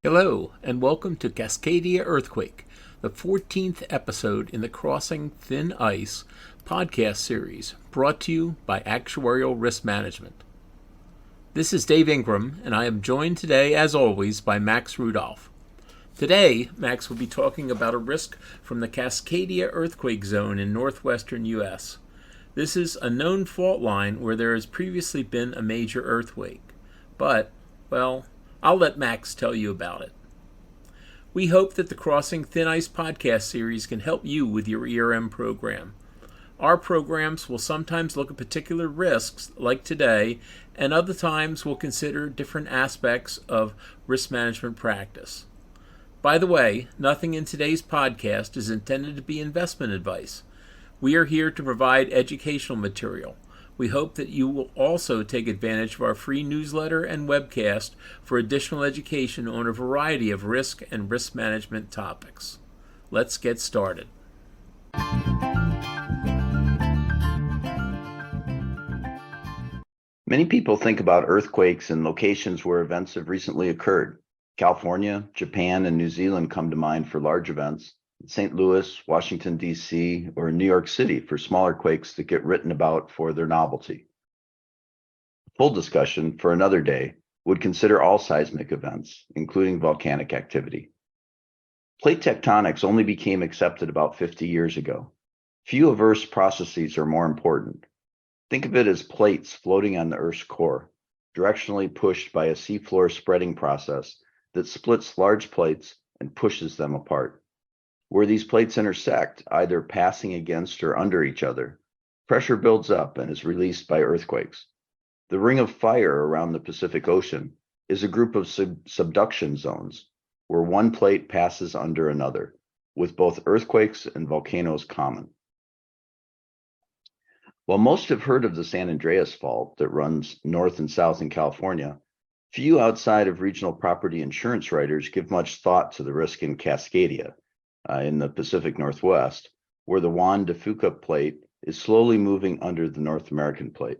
Hello, and welcome to Cascadia Earthquake, the 14th episode in the Crossing Thin Ice podcast series, brought to you by Actuarial Risk Management. This is Dave Ingram, and I am joined today, as always, by Max Rudolph. Today, Max will be talking about a risk from the Cascadia Earthquake Zone in northwestern U.S. This is a known fault line where there has previously been a major earthquake. But, well, I'll let Max tell you about it. We hope that the Crossing Thin Ice podcast series can help you with your ERM program. Our programs will sometimes look at particular risks, like today, and other times will consider different aspects of risk management practice. By the way, nothing in today's podcast is intended to be investment advice. We are here to provide educational material. We hope that you will also take advantage of our free newsletter and webcast for additional education on a variety of risk and risk management topics. Let's get started. Many people think about earthquakes in locations where events have recently occurred. California, Japan, and New Zealand come to mind for large events. St. Louis, Washington, D.C., or New York City for smaller quakes that get written about for their novelty. Full discussion for another day would consider all seismic events, including volcanic activity. Plate tectonics only became accepted about 50 years ago. Few averse processes are more important. Think of it as plates floating on the Earth's core, directionally pushed by a seafloor spreading process that splits large plates and pushes them apart. Where these plates intersect, either passing against or under each other, pressure builds up and is released by earthquakes. The ring of fire around the Pacific Ocean is a group of subduction zones, where one plate passes under another, with both earthquakes and volcanoes common. While most have heard of the San Andreas Fault that runs north and south in California, few outside of regional property insurance writers give much thought to the risk in Cascadia, in the Pacific Northwest, where the Juan de Fuca plate is slowly moving under the North American plate.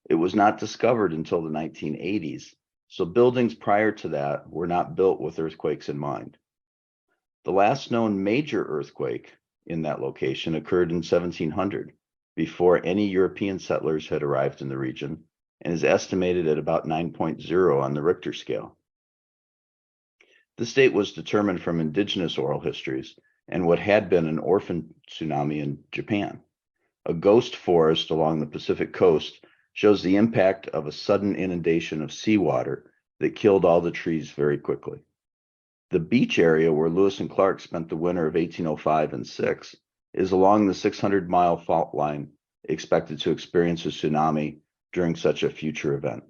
It was not discovered until the 1980s, so buildings prior to that were not built with earthquakes in mind. The last known major earthquake in that location occurred in 1700, before any European settlers had arrived in the region, and is estimated at about 9.0 on the Richter scale. This date was determined from indigenous oral histories and what had been an orphan tsunami in Japan. A ghost forest along the Pacific coast shows the impact of a sudden inundation of seawater that killed all the trees very quickly. The beach area where Lewis and Clark spent the winter of 1805 and 6 is along the 600-mile fault line expected to experience a tsunami during such a future event.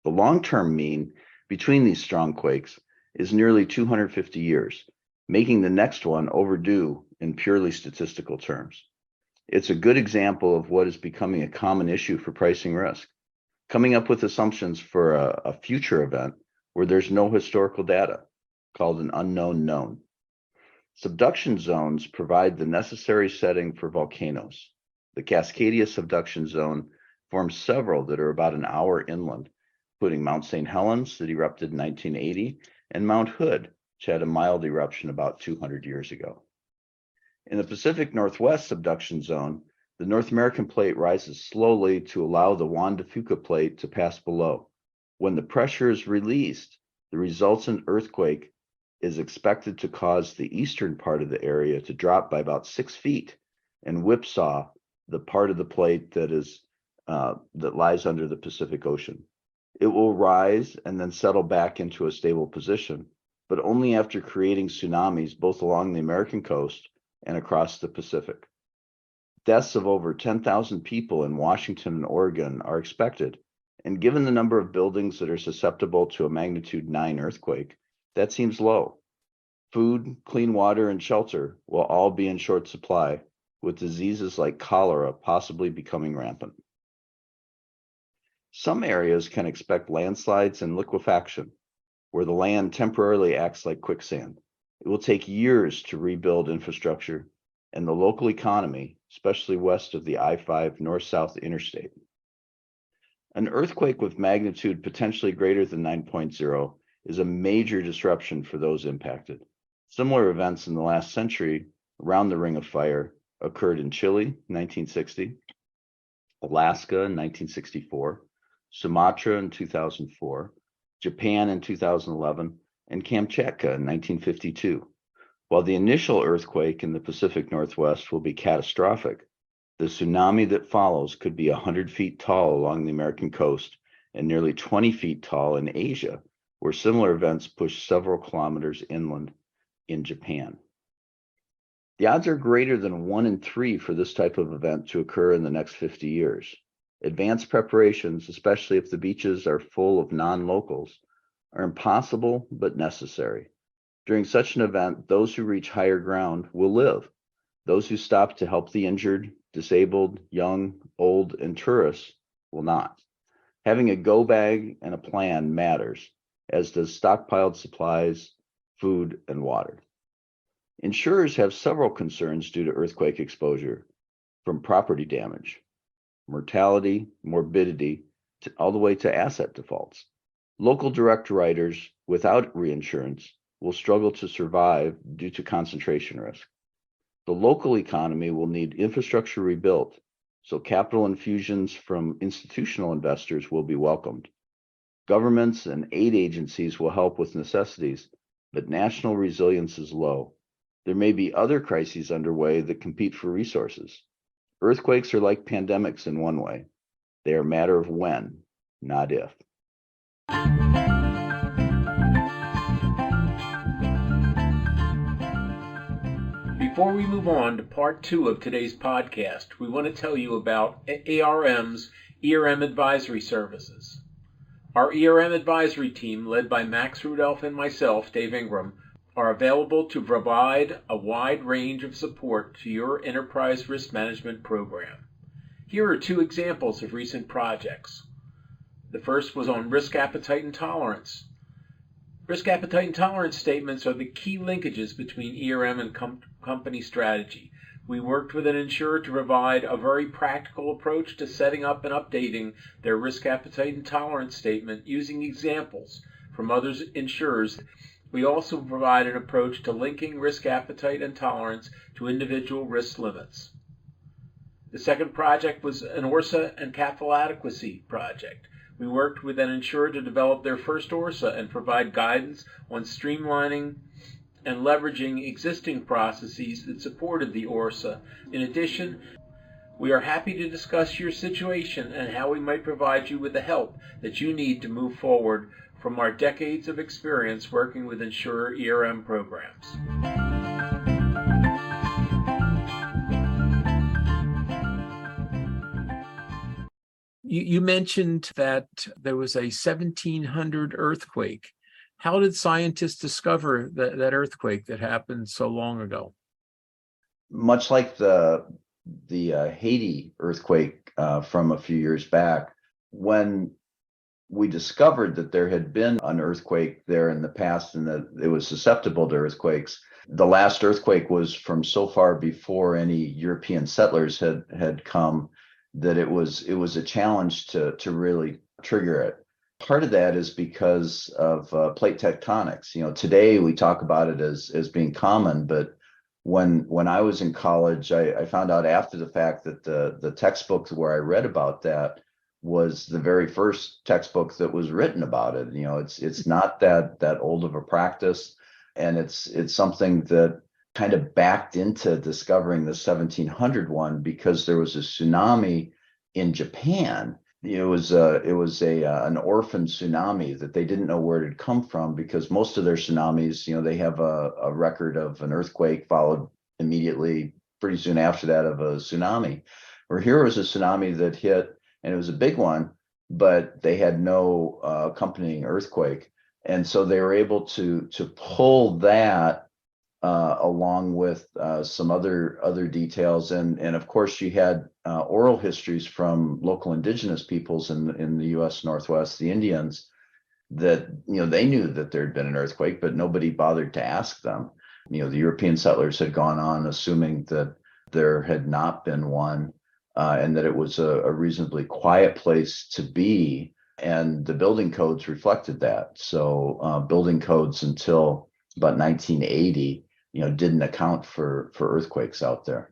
The long-term mean between these strong quakes is nearly 250 years, making the next one overdue in purely statistical terms. It's a good example of what is becoming a common issue for pricing risk, coming up with assumptions for a future event where there's no historical data, called an unknown known. Subduction zones provide the necessary setting for volcanoes. The Cascadia subduction zone forms several that are about an hour inland, including Mount St. Helens that erupted in 1980, and Mount Hood, which had a mild eruption about 200 years ago. In the Pacific Northwest subduction zone, the North American plate rises slowly to allow the Juan de Fuca plate to pass below. When the pressure is released, the resultant earthquake is expected to cause the eastern part of the area to drop by about 6 feet and whipsaw the part of the plate that lies under the Pacific Ocean. It will rise and then settle back into a stable position, but only after creating tsunamis both along the American coast and across the Pacific. Deaths of over 10,000 people in Washington and Oregon are expected, and given the number of buildings that are susceptible to a magnitude 9 earthquake, that seems low. Food, clean water, and shelter will all be in short supply, with diseases like cholera possibly becoming rampant. Some areas can expect landslides and liquefaction, where the land temporarily acts like quicksand. It will take years to rebuild infrastructure and the local economy, especially west of the I-5 north-south interstate. An earthquake with magnitude potentially greater than 9.0 is a major disruption for those impacted. Similar events in the last century around the Ring of Fire occurred in Chile, 1960, Alaska in 1964, Sumatra in 2004, Japan in 2011, and Kamchatka in 1952. While the initial earthquake in the Pacific Northwest will be catastrophic, the tsunami that follows could be 100 feet tall along the American coast and nearly 20 feet tall in Asia, where similar events push several kilometers inland in Japan. The odds are greater than 1 in 3 for this type of event to occur in the next 50 years. Advanced preparations, especially if the beaches are full of non-locals, are impossible but necessary. During such an event, those who reach higher ground will live. Those who stop to help the injured, disabled, young, old, and tourists will not. Having a go bag and a plan matters, as does stockpiled supplies, food, and water. Insurers have several concerns due to earthquake exposure, from property damage, mortality, morbidity, all the way to asset defaults. Local direct writers without reinsurance will struggle to survive due to concentration risk. The local economy will need infrastructure rebuilt, so capital infusions from institutional investors will be welcomed. Governments and aid agencies will help with necessities, but national resilience is low. There may be other crises underway that compete for resources. Earthquakes are like pandemics in one way. They are a matter of when, not if. Before we move on to part 2 of today's podcast, we want to tell you about ARM's ERM Advisory Services. Our ERM advisory team, led by Max Rudolph and myself, Dave Ingram, are available to provide a wide range of support to your enterprise risk management program. Here are 2 examples of recent projects. The first was on risk appetite and tolerance. Risk appetite and tolerance statements are the key linkages between ERM and company strategy. We worked with an insurer to provide a very practical approach to setting up and updating their risk appetite and tolerance statement using examples from other insurers. We also provide an approach to linking risk appetite and tolerance to individual risk limits. The second project was an ORSA and capital adequacy project. We worked with an insurer to develop their first ORSA and provide guidance on streamlining and leveraging existing processes that supported the ORSA. In addition, we are happy to discuss your situation and how we might provide you with the help that you need to move forward from our decades of experience working with insurer ERM programs. You mentioned that there was a 1700 earthquake. How did scientists discover that earthquake that happened so long ago? Much like the Haiti earthquake from a few years back, when we discovered that there had been an earthquake there in the past and that it was susceptible to earthquakes, the last earthquake was from so far before any European settlers had come that it was a challenge to really trigger it. Part of that is because of plate tectonics. Today we talk about it as being common, but when I was in college, I found out after the fact that the textbook where I read about that was the very first textbook that was written about it. It's not that old of a practice, and it's something that kind of backed into discovering the 1700 one because there was a tsunami in Japan. It was an orphan tsunami that they didn't know where it had come from, because most of their tsunamis, they have a record of an earthquake followed immediately pretty soon after that of a tsunami. Or here was a tsunami that hit, and it was a big one, but they had no accompanying earthquake. And so they were able to pull that along with some other details, and of course you had oral histories from local indigenous peoples in the U.S. Northwest, the Indians, that they knew that there had been an earthquake, but nobody bothered to ask them. The European settlers had gone on assuming that there had not been one, and that it was a reasonably quiet place to be. and the building codes reflected that. So building codes until about 1980, didn't account for earthquakes out there.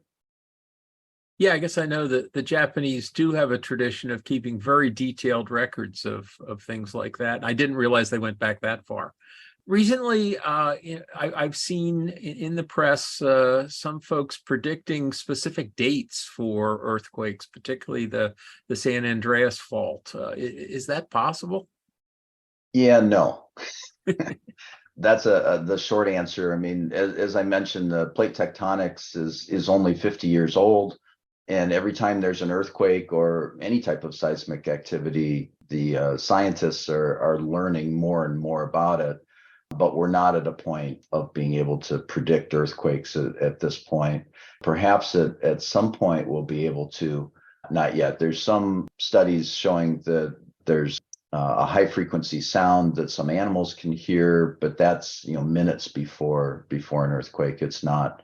Yeah, I guess I know that the Japanese do have a tradition of keeping very detailed records of things like that. I didn't realize they went back that far. Recently, I've seen in the press some folks predicting specific dates for earthquakes, particularly the San Andreas Fault. Is that possible? Yeah, no. That's the short answer. I mean, as I mentioned, the plate tectonics is only 50 years old, and every time there's an earthquake or any type of seismic activity, the scientists are learning more and more about it. But we're not at a point of being able to predict earthquakes at this point. Perhaps at some point we'll be able to. Not yet. There's some studies showing that there's a high frequency sound that some animals can hear, but that's minutes before an earthquake. It's not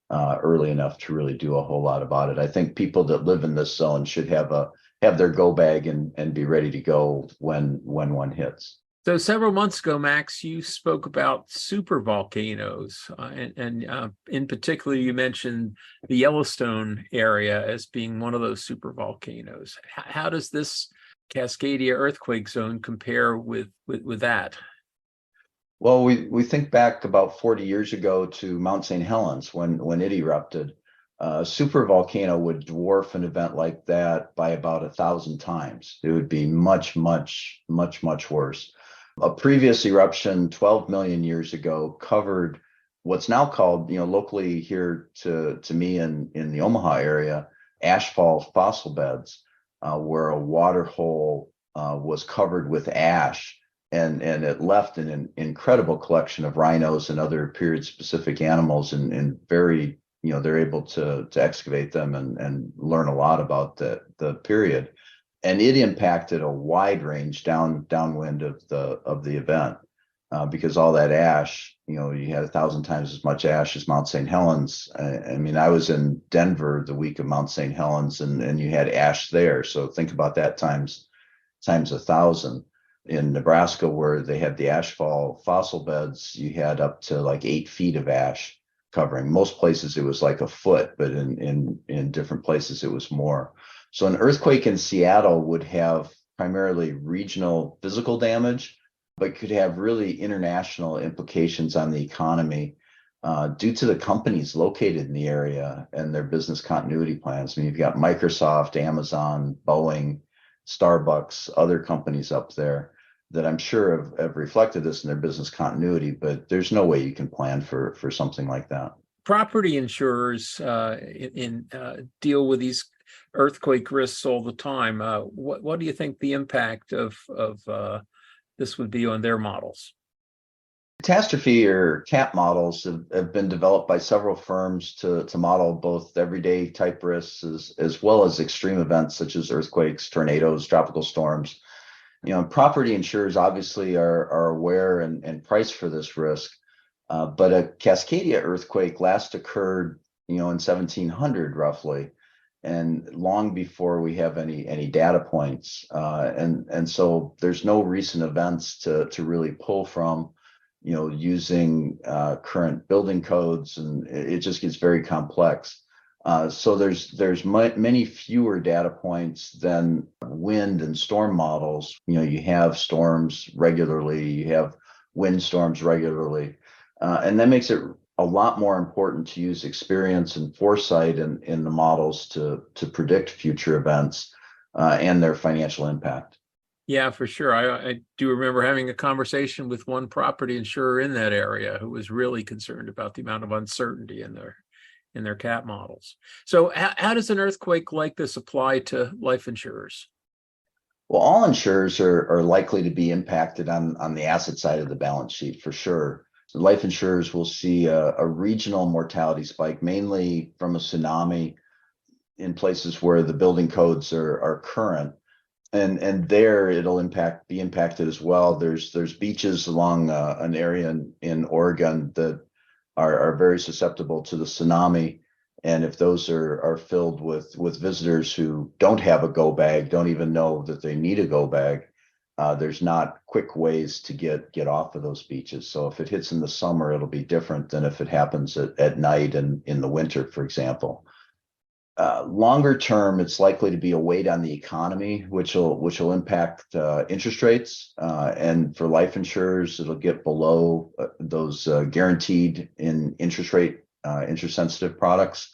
early enough to really do a whole lot about it. I think people that live in this zone should have their go bag and be ready to go when one hits. So several months ago, Max, you spoke about super volcanoes, and in particular, you mentioned the Yellowstone area as being one of those super volcanoes. How does this Cascadia earthquake zone compare with that? Well, we think back about 40 years ago to Mount St. Helens when it erupted. A super volcano would dwarf an event like that by about 1,000 times. It would be much, much, much, much worse. A previous eruption 12 million years ago covered what's now called, locally here to me in the Omaha area, ashfall fossil beds, where a water hole was covered with ash, and it left an incredible collection of rhinos and other period-specific animals, and very, they're able to excavate them and learn a lot about the period. And it impacted a wide range downwind of the event because all that ash, you had 1,000 times as much ash as Mount St. Helens. I mean, I was in Denver the week of Mount St. Helens, and you had ash there. So think about that times 1,000. In Nebraska, where they had the ashfall fossil beds, you had up to like 8 feet of ash covering. Most places it was like a foot, but in different places it was more. So an earthquake in Seattle would have primarily regional physical damage, but could have really international implications on the economy due to the companies located in the area and their business continuity plans. I mean, you've got Microsoft, Amazon, Boeing, Starbucks, other companies up there that I'm sure have reflected this in their business continuity, but there's no way you can plan for something like that. Property insurers deal with these earthquake risks all the time. What do you think the impact of this would be on their models? Catastrophe or CAT models have been developed by several firms to model both everyday type risks as well as extreme events such as earthquakes, tornadoes, tropical storms. Property insurers obviously are aware and price for this risk. But a Cascadia earthquake last occurred, in 1700 roughly, and long before we have any data points. And so there's no recent events to really pull from, using current building codes, and it just gets very complex. So there's many fewer data points than wind and storm models. You have storms regularly, you have windstorms regularly. And that makes it a lot more important to use experience and foresight in the models to predict future events and their financial impact. Yeah, for sure. I do remember having a conversation with one property insurer in that area who was really concerned about the amount of uncertainty in their CAT models. So how does an earthquake like this apply to life insurers? Well, all insurers are likely to be impacted on the asset side of the balance sheet for sure. Life insurers will see a regional mortality spike, mainly from a tsunami in places where the building codes are current. And there it'll be impacted as well. There's beaches along an area in Oregon that are very susceptible to the tsunami. And if those are filled with visitors who don't have a go bag, don't even know that they need a go bag, there's not quick ways to get off of those beaches. So if it hits in the summer, it'll be different than if it happens at night and in the winter, for example. Longer term, it's likely to be a weight on the economy, which will impact interest rates. And for life insurers, it'll get below those guaranteed in interest rate, interest sensitive products.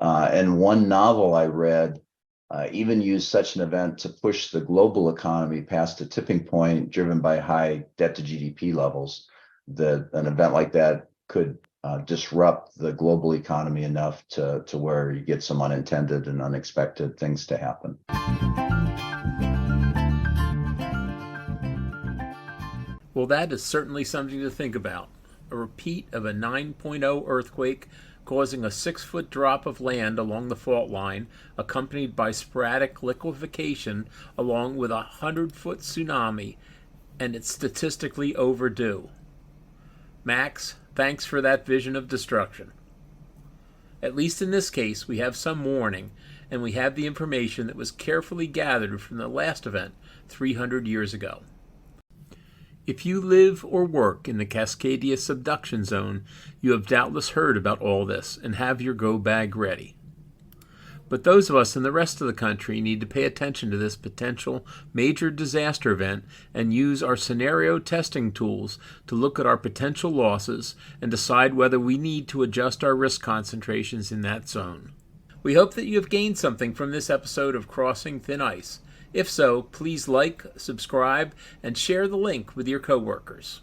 And one novel I read even used such an event to push the global economy past a tipping point driven by high debt to GDP levels. That an event like that could disrupt the global economy enough to where you get some unintended and unexpected things to happen. Well, that is certainly something to think about. A repeat of a 9.0 earthquake causing a 6-foot drop of land along the fault line, accompanied by sporadic liquefaction along with a 100-foot tsunami, and it's statistically overdue. Max, thanks for that vision of destruction. At least in this case, we have some warning, and we have the information that was carefully gathered from the last event 300 years ago. If you live or work in the Cascadia subduction zone, you have doubtless heard about all this and have your go bag ready. But those of us in the rest of the country need to pay attention to this potential major disaster event and use our scenario testing tools to look at our potential losses and decide whether we need to adjust our risk concentrations in that zone. We hope that you have gained something from this episode of Crossing Thin Ice. If so, please like, subscribe, and share the link with your coworkers.